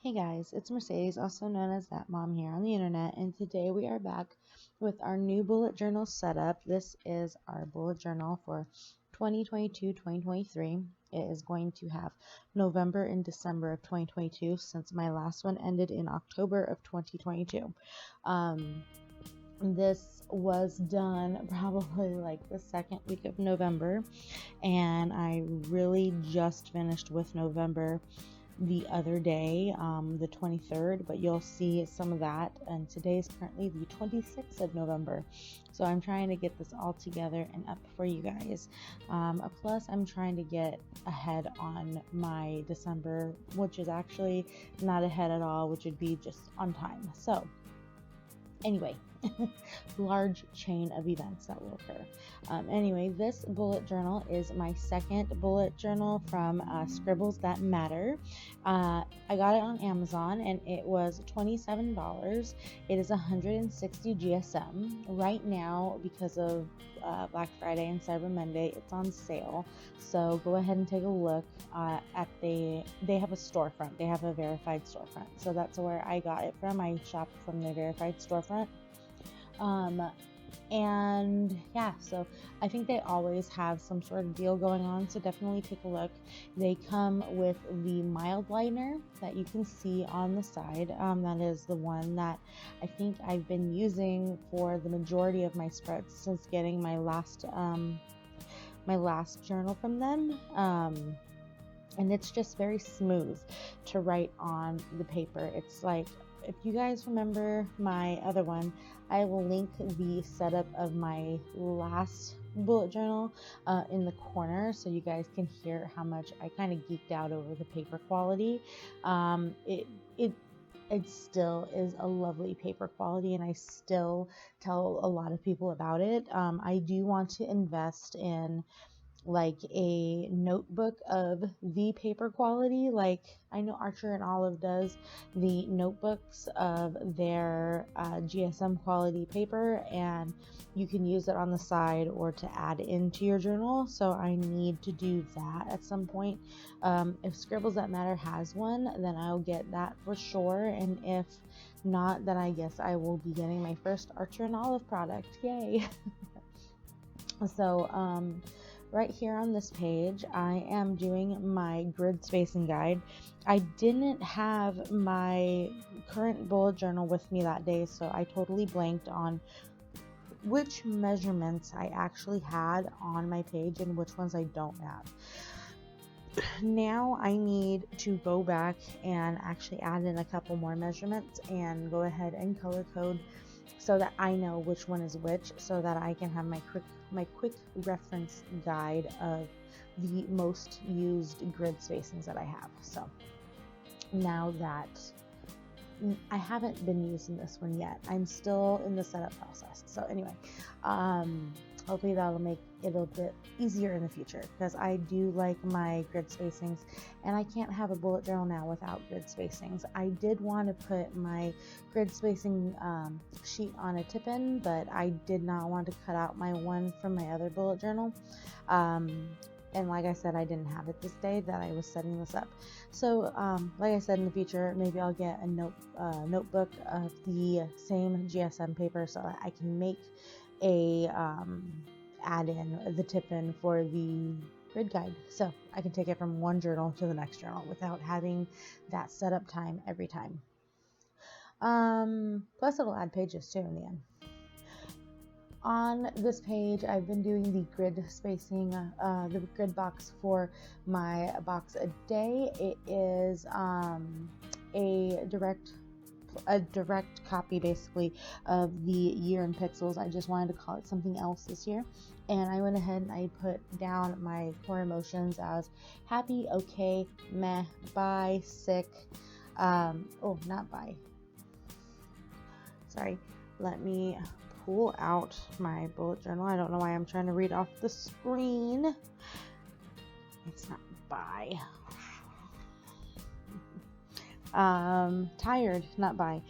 Hey guys, it's Mercedes, also known as That Mom here on the internet, and today we are back with our new bullet journal setup. This is our bullet journal for 2022-2023. It is going to have November and December of 2022 since my last one ended in October of 2022. This was done probably like the second week of November, and I really just finished with November the other day, the 23rd, but you'll see some of that. And today is currently the 26th of November, so I'm trying to get this all together and up for you guys. Plus, I'm trying to get ahead on my December, which is actually not ahead at all, which would be just on time. So anyway, large chain of events that will occur. Anyway, this bullet journal is my second bullet journal from Scribbles That Matter. I got it on Amazon and it was $27. It is 160 GSM. Right now, because of Black Friday and Cyber Monday, it's on sale. So go ahead and take a look they have a storefront. They have a verified storefront. So that's where I got it from. I shopped from the verified storefront. And yeah, so I think they always have some sort of deal going on, so definitely take a look. They come with the Mildliner that you can see on the side. That is the one that I think I've been using for the majority of my spreads since getting my last journal from them. And it's just very smooth to write on the paper. It's like, if you guys remember my other one, I will link the setup of my last bullet journal in the corner so you guys can hear how much I kind of geeked out over the paper quality. It still is a lovely paper quality, and I still tell a lot of people about it. I do want to invest in like a notebook of the paper quality, like I know Archer and Olive does the notebooks of their GSM quality paper, and you can use it on the side or to add into your journal. So I need to do that at some point. If Scribbles That Matter has one, then I'll get that for sure, and if not, then I guess I will be getting my first Archer and Olive product. Yay. So right here on this page, I am doing my grid spacing guide. I didn't have my current bullet journal with me that day, so I totally blanked on which measurements I actually had on my page and which ones I don't have. Now I need to go back and actually add in a couple more measurements and go ahead and color code so that I know which one is which, so that I can have my quick reference guide of the most used grid spacings that I have. So now that I haven't been using this one yet, I'm still in the setup process. So anyway, hopefully that'll make it a bit easier in the future, because I do like my grid spacings, and I can't have a bullet journal now without grid spacings. I did want to put my grid spacing sheet on a tip-in, but I did not want to cut out my one from my other bullet journal. And like I said, I didn't have it this day that I was setting this up. So like I said, in the future, maybe I'll get a notebook of the same GSM paper so that I can make a add in the tip in for the grid guide, so I can take it from one journal to the next journal without having that setup time every time. Plus it'll add pages too in the end. On this page, I've been doing the grid spacing, the grid box for my box a day. It is a direct copy basically of the year in pixels. I just wanted to call it something else this year, and I went ahead and I put down my core emotions as happy, okay, meh, bye, sick, not bye, sorry, let me pull out my bullet journal. I don't know why I'm trying to read off the screen. It's not bye. Tired, not bye.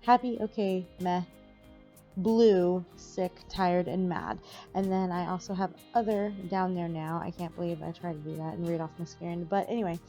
Happy, okay, meh, blue, sick, tired, and mad. And then I also have other down there now. I can't believe I tried to do that and read off my screen. But anyway,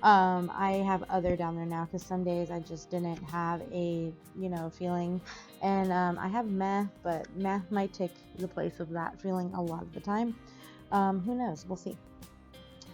I have other down there now because some days I just didn't have a, feeling. And I have meh, but meh might take the place of that feeling a lot of the time. Who knows? We'll see.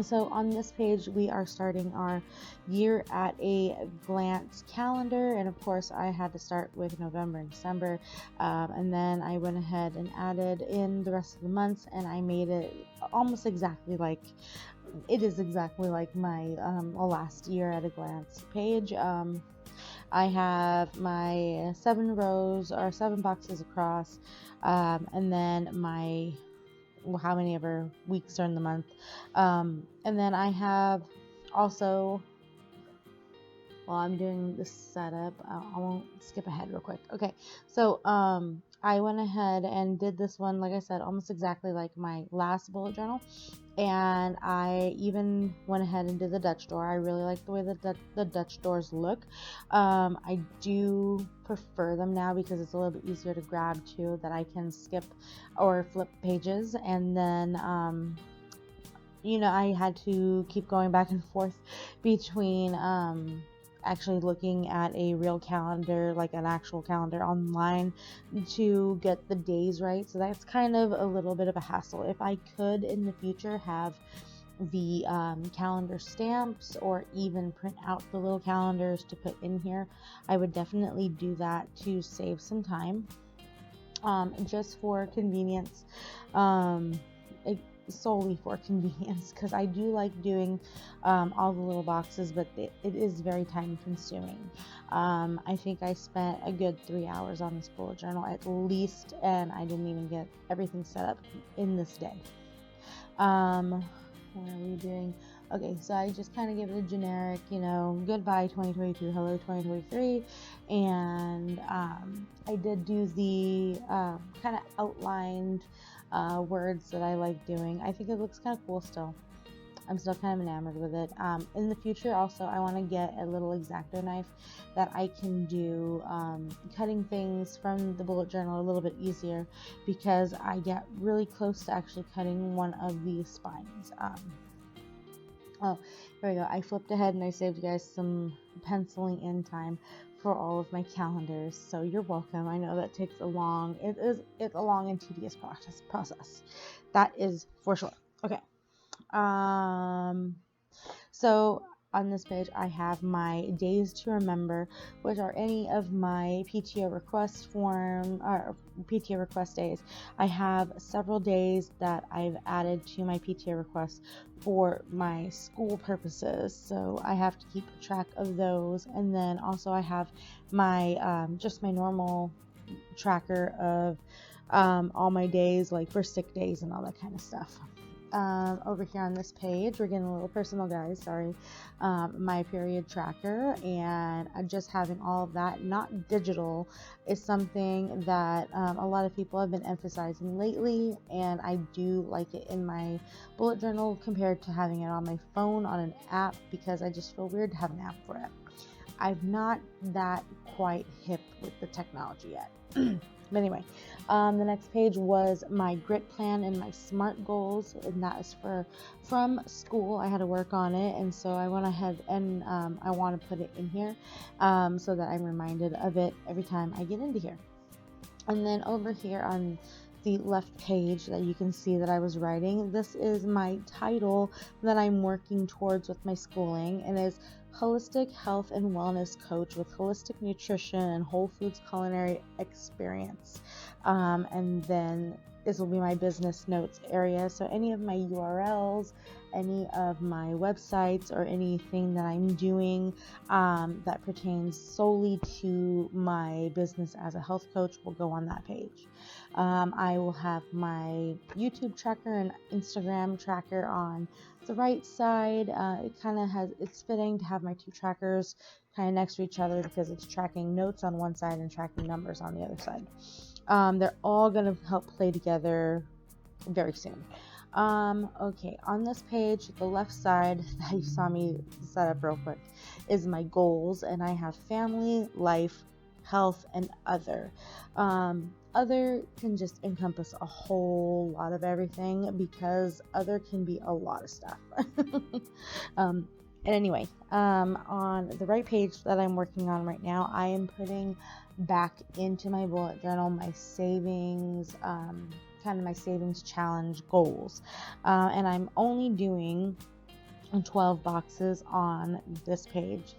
So on this page, we are starting our year at a glance calendar. And of course, I had to start with November and December. And then I went ahead and added in the rest of the months, and I made it almost exactly like, it is exactly like my last year at a glance page. I have my 7 rows or 7 boxes across, and then my how many ever weeks are in the month, and then I have also, while I'm doing this setup, I won't skip ahead real quick. Okay, so I went ahead and did this one, like I said, almost exactly like my last bullet journal. And I even went ahead and did the Dutch door. I really like the way the Dutch doors look. I do prefer them now because it's a little bit easier to grab too, that I can skip or flip pages. And then, I had to keep going back and forth between actually looking at a real calendar, like an actual calendar online, to get the days right. So that's kind of a little bit of a hassle. If I could in the future have the calendar stamps or even print out the little calendars to put in here, I would definitely do that to save some time, just for convenience. Solely for convenience, because I do like doing all the little boxes, but it is very time consuming. I think I spent a good 3 hours on this bullet journal at least, and I didn't even get everything set up in this day. What are we doing? Okay, so I just kind of give it a generic, goodbye 2022, hello 2023, and I did do the kind of outlined words that I like doing. I think it looks kind of cool still. I'm still kind of enamored with it. In the future also, I want to get a little X-Acto knife that I can do cutting things from the bullet journal a little bit easier, because I get really close to actually cutting one of these spines. Oh, here we go. I flipped ahead and I saved you guys some penciling in time for all of my calendars, so you're welcome. I know that takes it's a long and tedious process. That is for sure. Okay. So on this page, I have my days to remember, which are any of my PTO request form or PTO request days. I have several days that I've added to my PTO requests for my school purposes, so I have to keep track of those. And then also I have my just my normal tracker of all my days, like for sick days and all that kind of stuff. Over here on this page, we're getting a little personal, guys, sorry. My period tracker, and just having all of that not digital is something that a lot of people have been emphasizing lately, and I do like it in my bullet journal compared to having it on my phone on an app, because I just feel weird to have an app for it. I'm not that quite hip with the technology yet. But anyway, the next page was my grit plan and my SMART goals, and that is from school. I had to work on it, and so I went ahead and I want to put it in here so that I'm reminded of it every time I get into here. And then over here on the left page that you can see that I was writing, this is my title that I'm working towards with my schooling, and is Holistic Health and Wellness Coach with Holistic Nutrition and Whole Foods Culinary Experience. And then this will be my business notes area. So any of my URLs, any of my websites, or anything that I'm doing that pertains solely to my business as a health coach will go on that page. I will have my YouTube tracker and Instagram tracker on the right side. It's fitting to have my two trackers kind of next to each other, because it's tracking notes on one side and tracking numbers on the other side. They're all going to help play together very soon. Okay, on this page, the left side that you saw me set up real quick is my goals, and I have family, life, health, and other. Other can just encompass a whole lot of everything, because other can be a lot of stuff. And anyway, on the right page that I'm working on right now, I am putting back into my bullet journal my savings, kind of my savings challenge goals. And I'm only doing 12 boxes on this page.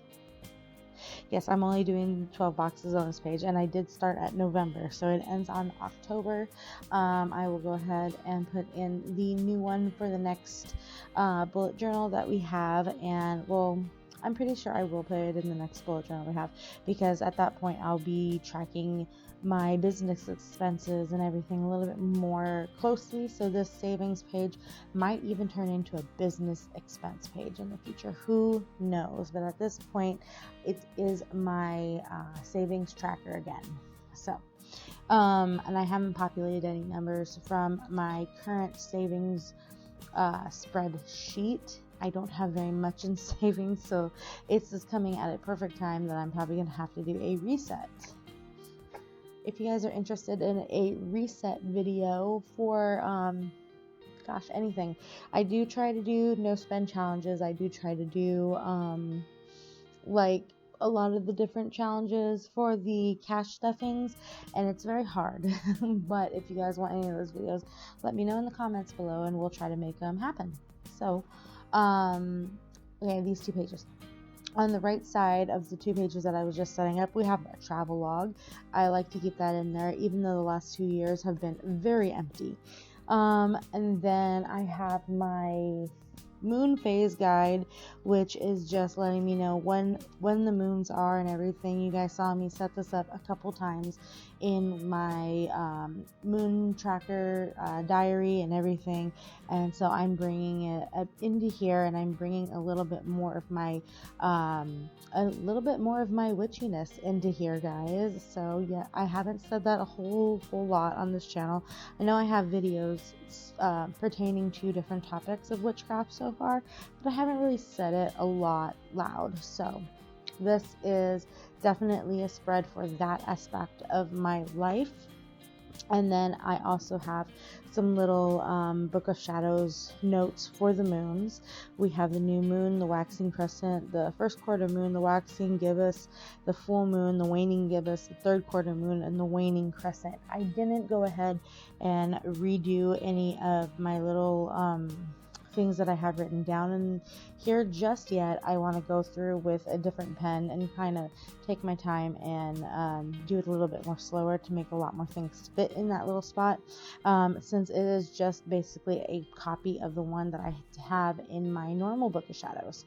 Yes, I'm only doing 12 boxes on this page, and I did start at November, so it ends on October. I will go ahead and put in the new one for the next bullet journal that we have, and well, I'm pretty sure I will put it in the next bullet journal we have, because at that point I'll be tracking my business expenses and everything a little bit more closely. So this savings page might even turn into a business expense page in the future. Who knows? But at this point, it is my savings tracker again. So, and I haven't populated any numbers from my current savings spreadsheet. I don't have very much in savings, so it's just coming at a perfect time that I'm probably going to have to do a reset. If you guys are interested in a reset video for, anything, I do try to do no spend challenges. I do try to do, like a lot of the different challenges for the cash stuffings, and it's very hard. But if you guys want any of those videos, let me know in the comments below, and we'll try to make them happen. So, okay, these 2 pages. On the right side of the 2 pages that I was just setting up, we have a travel log. I like to keep that in there, even though the last 2 years have been very empty. And then I have my moon phase guide, which is just letting me know when the moons are and everything. You guys saw me set this up a couple times in my moon tracker diary and everything, and so I'm bringing it into here, and I'm bringing a little bit more of my witchiness into here, guys. So yeah, I haven't said that a whole lot on this channel. I know I have videos pertaining to different topics of witchcraft so far, but I haven't really said it a lot loud. So this is definitely a spread for that aspect of my life. And then I also have some little Book of Shadows notes for the moons. We have the new moon, the waxing crescent, the first quarter moon, the waxing gibbous, the full moon, the waning gibbous, the third quarter moon, and the waning crescent. I didn't go ahead and redo any of my little things that I have written down in here just yet. I want to go through with a different pen and kind of take my time and do it a little bit more slower to make a lot more things fit in that little spot, since it is just basically a copy of the one that I have in my normal Book of Shadows.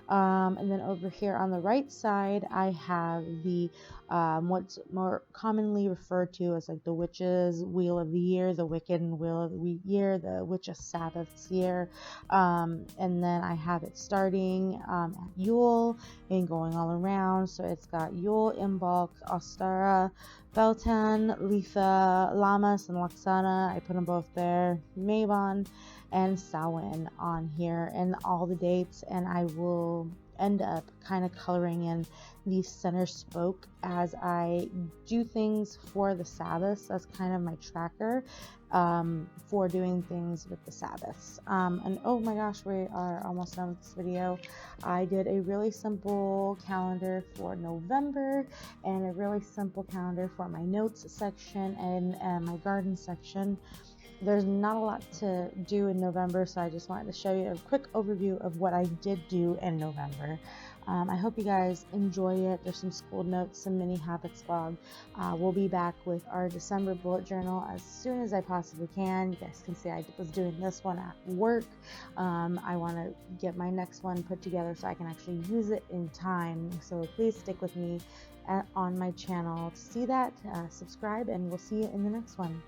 And then over here on the right side, I have the what's more commonly referred to as like the Witch's Wheel of the Year, the Wiccan Wheel of the Year, the Witch's Sabbath's Year. And then I have it starting at Yule and going all around. So it's got Yule, Imbolc, Ostara, Beltan, Litha, Lammas, and Laxana. I put them both there. Mabon and Samhain on here, and all the dates, and I will end up kind of coloring in the center spoke as I do things for the Sabbaths. That's kind of my tracker for doing things with the Sabbaths. And oh my gosh, we are almost done with this video. I did a really simple calendar for November and a really simple calendar for my notes section and my garden section. There's not a lot to do in November, so I just wanted to show you a quick overview of what I did do in November. I hope you guys enjoy it. There's some school notes, some mini habits blog. We'll be back with our December bullet journal as soon as I possibly can. You guys can see I was doing this one at work. I want to get my next one put together so I can actually use it in time. So please stick with me on my channel to see that. Subscribe, and we'll see you in the next one.